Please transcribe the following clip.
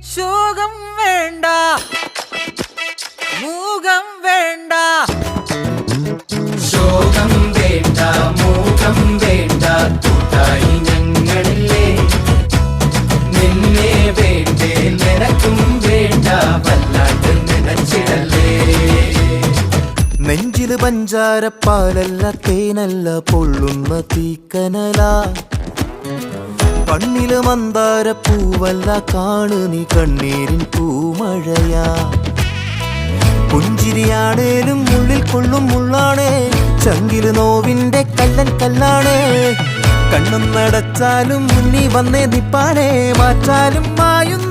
ശോകം വേണ്ട, മൂകം വേണ്ട. ശോകം വേണ്ട, മൂകം വേണ്ട, കൂട്ടായി ഞങ്ങളില്ലേ. നിന്നെ വേണ്ടേ, നിനക്കും വേണ്ട, വല്ലാണ്ട് നനച്ചിടല്ലേ. നെഞ്ചില് പഞ്ചാരപ്പാലല്ല, തേനല്ല, പൊള്ളുന്ന തീക്കനല. കണ്ണില് മന്ദാരപ്പൂവല്ല, കാണു നീ കണ്ണീരിൻ പൂമഴയാ. പുഞ്ചിരിയാണേലും ഉള്ളിൽ കൊള്ളും മുള്ളാണേ, ചങ്കില് നോവിന്റെ കല്ലൻ കല്ലാണേ. കണ്ണും നടച്ചാലും മുന്നി വന്നേ നിപ്പാനേ, മാറ്റാലും മായുന്ന